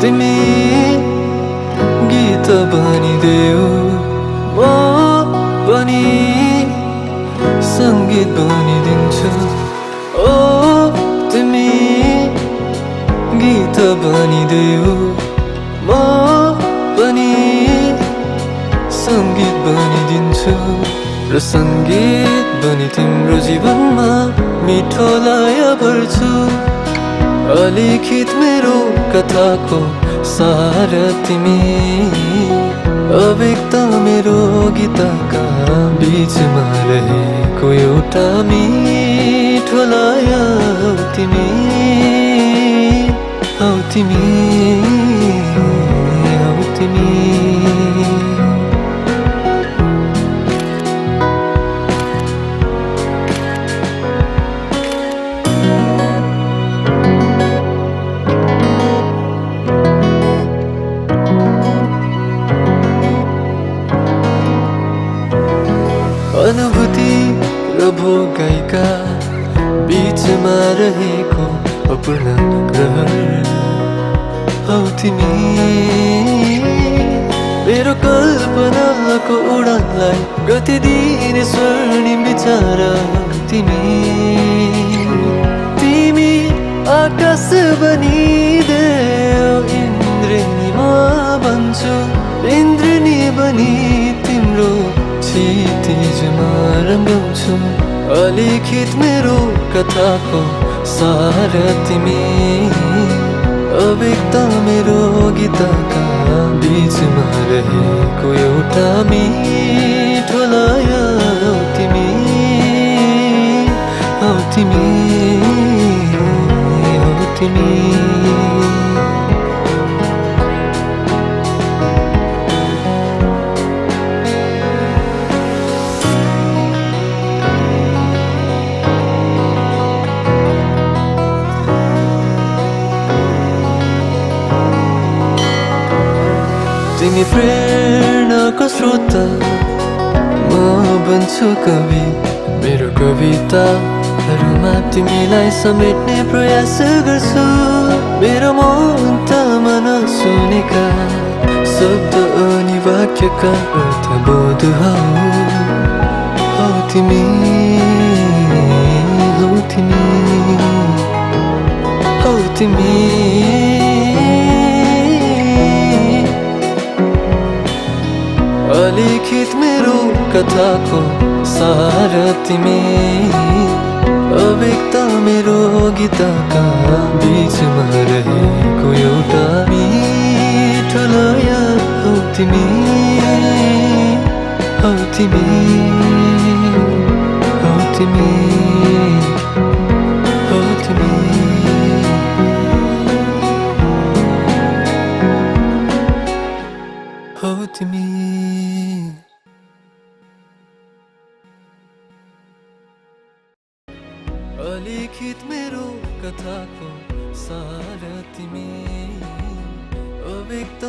तिमी गीत बनिदेऊ म पनि सङ्गीत बनिदिन्छु ओ तिमी गीत बनिदेऊ म पनि सङ्गीत बनिदिन्छु र सङ्गीत बनि तिम्रो जीवनमा मिठो लय भर्छु अलिखित मेरो कथाको सार तिमी अव्यक्त मेरो गीतका बीचमा रहेको एउटा मिठो लय हौ तिमी हौ तिमी हौ तिमी अनुभूति र भोगाइका बीचमा रहेको अपूर्ण रहर हौ तिमी मेरो कल्पनाको उडानलाई गति दिने स्वर्णिम विचार तिमी तिमी आकाश बनिदेऊ इन्द्रेणीमा भन्छु इन्द्रेणी बनी तिम्रो क्षितिजमा रङ्गाउँछु अलिखित मेरो कथाको सार तिमी अव्यक्त मेरो गीतका बीचमा रहेको एउटा मिठो लय हौ तिमी हौ तिमी हौ तिमी तिमी प्रेरणाको स्रोत म बन्छु कवि मेरो कविताहरूमा तिमीलाई समेट्ने प्रयास गर्छु मेरो मनमा नसुनेका शब्द अनि वाक्यका अर्थबोध हौ तिमी हौ तिमी हौ तिमी अलिखित मेरो कथाको सार तिमी अव्यक्त मेरो गीतका बीचमा रहेको एउटा मिठो लय हौ तिमी हौ तिमी हौ तिमी हौ तिमी हौ तिमी अलिखित मेरो कथाको सार तिमी अव्यक्त